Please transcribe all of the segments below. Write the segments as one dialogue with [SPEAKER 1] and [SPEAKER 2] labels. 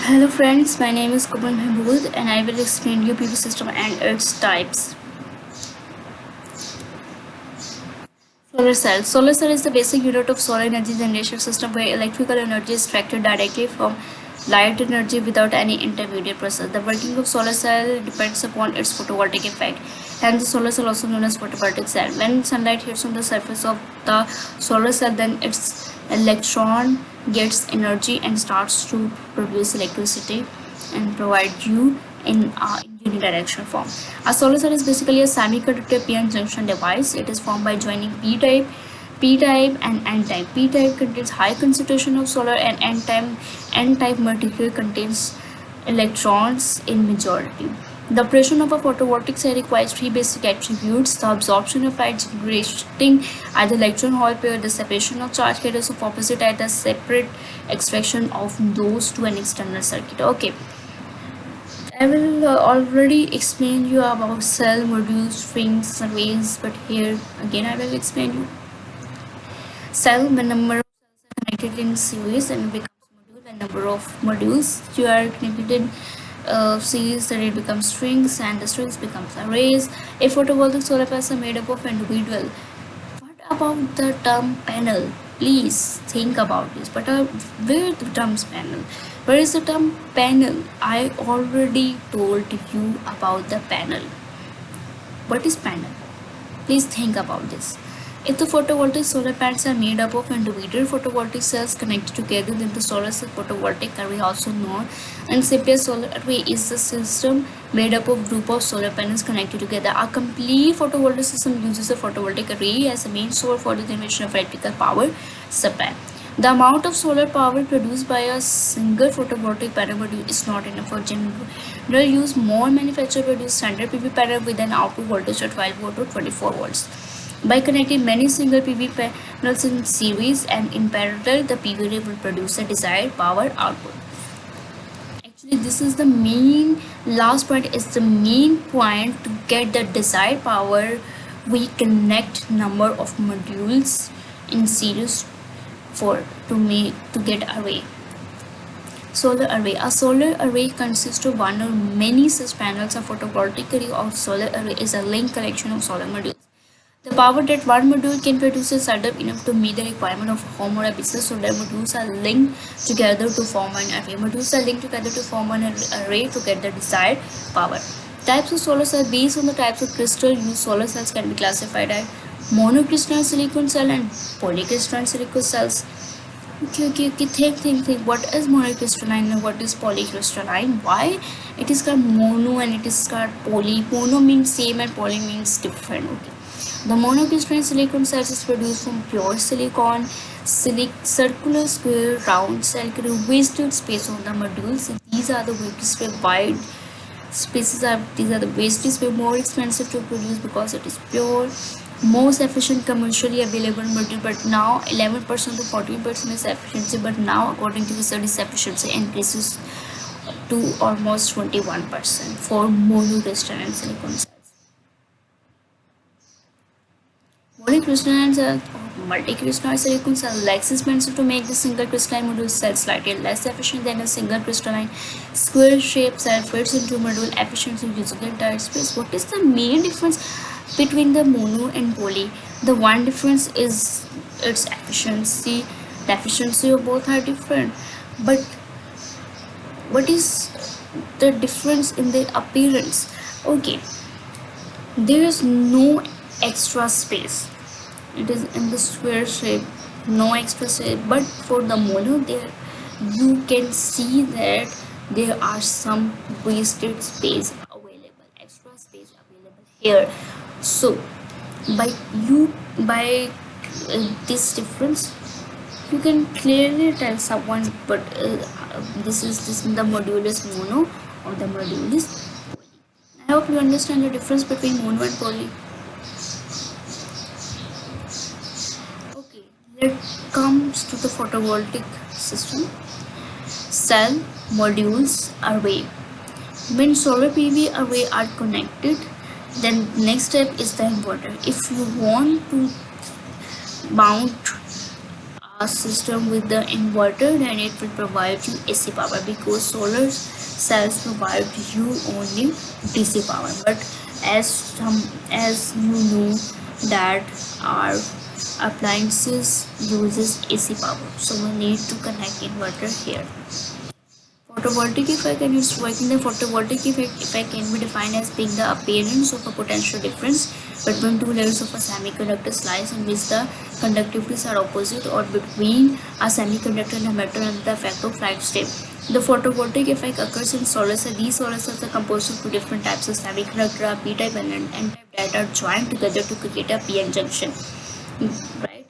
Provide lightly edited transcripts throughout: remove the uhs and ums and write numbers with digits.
[SPEAKER 1] Hello friends, my name is Kubal Mahmood and I will explain you PV system and its types. Solar cell. Solar cell is the basic unit of solar energy generation system where electrical energy is extracted directly from light energy without any intermediate process. The working of solar cell depends upon its photovoltaic effect. Hence, the solar cell also known as photovoltaic cell. When sunlight hits on the surface of the solar cell, then its electron gets energy and starts to produce electricity and provide you in unidirectional form. A solar cell is basically a semiconductor p-n junction device. It is formed by joining p-type and n-type. P-type contains high concentration of solar and n-type material contains electrons in majority. The operation of a photovoltaic cell requires three basic attributes: the absorption of light generating at the electron hole pair, the separation of charge carriers of opposite at the separate extraction of those to an external circuit. Okay, I will already explain you about cell modules, strings, arrays, but here again I will explain you cell. The number of cells are connected in series and becomes module. The number of modules you are connected in series, that it becomes strings, and the strings becomes arrays. A photovoltaic solar panels are made up of individual. What about the term panel? Please think about this. But where the term panel? Where is the term panel? I already told you about the panel. What is panel? Please think about this. If the photovoltaic solar panels are made up of individual photovoltaic cells connected together, then the solar cell photovoltaic array, also known and simply solar array, is the system made up of group of solar panels connected together. A complete photovoltaic system uses a photovoltaic array as a main source for the generation of electrical power supply. The amount of solar power produced by a single photovoltaic panel module is not enough for general use. More manufacturers produce standard PV panel with an output voltage of 12 volt or 24 volts. By connecting many single PV panels in series and in parallel, the PV array will produce the desired power output. Actually, this is the main last point is the main point. To get the desired power, we connect number of modules in series for to get array. Solar array. A solar array consists of one or many such panels. A photovoltaic array or solar array is a linked collection of solar modules. The power that one module can produce is sudden enough to meet the requirement of a home or a business. Solar modules are linked together to form an array. Modules are linked together to form an array to get the desired power. Types of solar cells. Based on the types of crystal used, solar cells can be classified as monocrystalline silicon cell and polycrystalline silicon cells. Okay. Think. What is monocrystalline and what is polycrystalline? Why it is called mono and it is called poly? Mono means same and poly means different. Okay. The monocrystalline silicon cells is produced from pure silicon, circular, square, round cell with wasted space on the modules. These are the wasted wide spaces are these are the wasted space, more expensive to produce because it is pure, most efficient commercially available module. But now 11% to 14% is efficiency. But now according to research, this efficiency increases to almost 21% for monocrystalline silicon cells. Polycrystalline cells or multicrystalline silicon cell less expensive to make. The single crystalline module cell slightly less efficient than a single crystalline square shaped cell fits into module efficiency using the entire space. What is the main difference between the mono and poly? The one difference is its efficiency. The efficiency of both are different, but what is the difference in the appearance? Okay, there is no extra space. It is in the square shape, no extra space. But for the mono, there you can see that there are some wasted space available, extra space available here. So by this difference, you can clearly tell someone, but this the module is mono or the module is poly. I hope you understand the difference between mono and poly. Okay, let's comes to the photovoltaic system. Cell, modules, array. When solar PV array are connected, then next step is the inverter. If you want to mount a system with the inverter, then it will provide you AC power, because solar cells provide you only DC power. But as you know that our appliances uses AC power, so we need to connect inverter here. Photovoltaic effect and its working. The photovoltaic effect can be defined as being the appearance of a potential difference between two layers of a semiconductor slice in which the conductivities are opposite, or between a semiconductor and a metal under the effect of light step. The photovoltaic effect occurs in solar cells. These solar cells are composed of two different types of semiconductor, a p-type and an n-type, that are joined together to create a p-n junction. Right?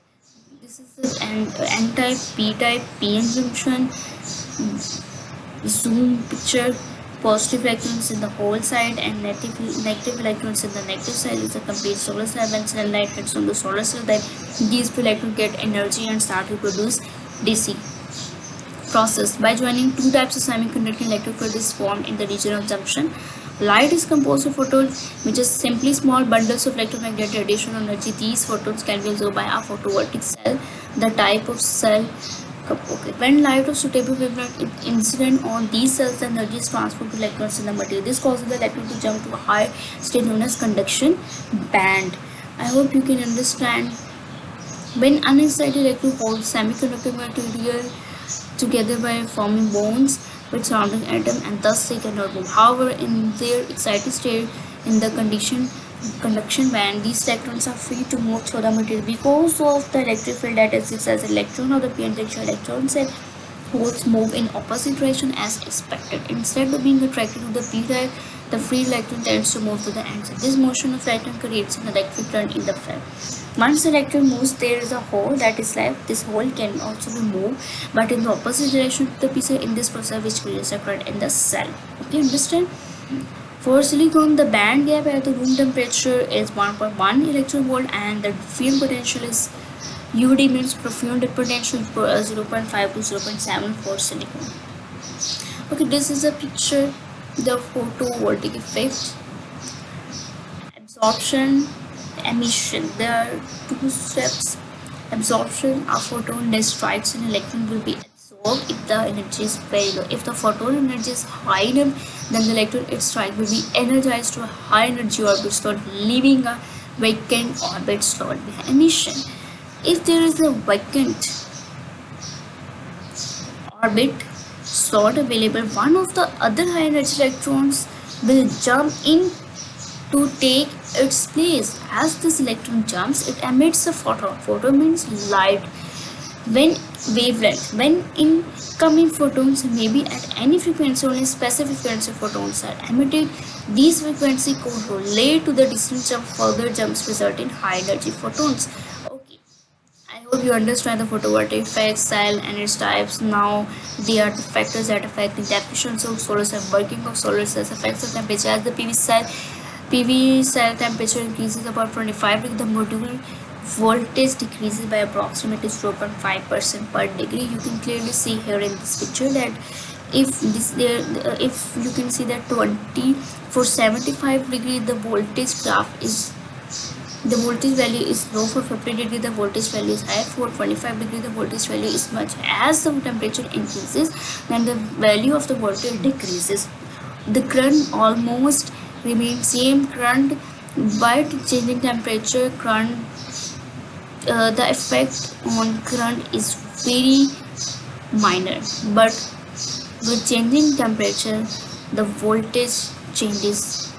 [SPEAKER 1] This is the n-type, p-type, p-n junction. Zoom picture. Positive electrons in the whole side and negative electrons in the negative side is a complete solar cell. When sunlight hits on the solar cell, then these electrons get energy and start to produce DC. Process. By joining two types of semiconducting, electric field is formed in the region of junction. Light is composed of photons, which is simply small bundles of electromagnetic radiation energy. These photons can be absorbed by a photovoltaic cell. The type of cell. Okay. When light of suitable wavelength incident on these cells, the energy is transferred to electrons in the material. This causes the electron to jump to a high state known as conduction band. I hope you can understand. When unexcited electron holds semiconductor material together by forming bonds with surrounding atom, and thus they cannot move. However, in their excited state in the conduction band, these electrons are free to move through the material because of the electric field that exists as electron or the p-n junction. Electrons and holes move in opposite direction as expected. Instead of being attracted to the p-type, the free electron tends to move to the ends. This motion of electron creates an electric current in the field. Once the electron moves, there is a hole that is left. This hole can also be moved, but in the opposite direction to the p-type in this process, which creates a current in the cell. Okay, understand? For silicon, the band gap at the room temperature is 1.1 electron volt, and the field potential is UD, means profound potential, 0.5 to 0.7 for silicon. Okay, this is a picture. The photovoltaic effect, absorption, emission. There are two steps. Absorption, a photon that strikes an electron will be absorbed if the energy is very low. If the photon energy is high enough, then the electron it strike will be energized to a high energy orbit slot, leaving a vacant orbit slot behind. Emission. If there is a vacant orbit slot available, one of the other high energy electrons will jump in to take its place. As this electron jumps, it emits a photon. Photon means light. When wavelength, when incoming photons may be at any frequency, only specific frequency photons are emitted. These frequency correlate to the distance of further jumps, result in high energy photons. Okay, I hope you understand the photovoltaic effect, cell and its types. Now they are the factors that affect the deficiency of solar cell. Working of solar cells affects the temperature. As the PV cell temperature increases about 25 degrees, the module voltage decreases by approximately 0.5% per degree. You can clearly see here in this picture that if you can see that 20 for 75 degree the voltage graph is, the voltage value is low. For 50 degree the voltage value is high. For 25 degree the voltage value is much. As the temperature increases, then the value of the voltage decreases. The current almost remains same current, but changing temperature current, the effect on current is very minor, but with changing temperature the voltage changes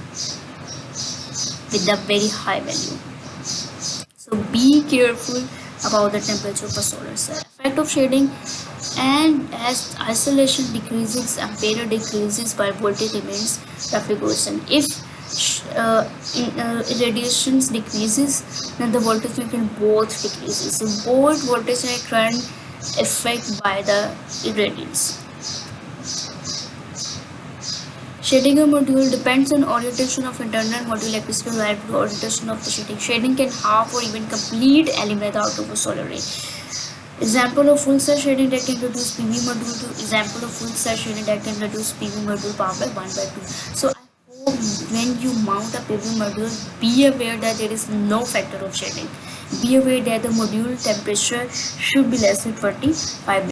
[SPEAKER 1] with a very high value. So be careful about the temperature of a solar cell. Effect of shading, and as isolation decreases, ampere decreases, while voltage remains roughly constant. If radiations decreases, then the voltage between both decreases. So both voltage and current affect by the irradiance. Shading a module depends on orientation of internal module electricity derived to the orientation of the shading. Shading can half or even complete eliminate the output of solar ray. Example of full cell shading that can reduce PV module to example of full cell shading that can reduce PV module power by 1/2. So I hope when you mount a PV module, be aware that there is no factor of shading. Be aware that the module temperature should be less than 45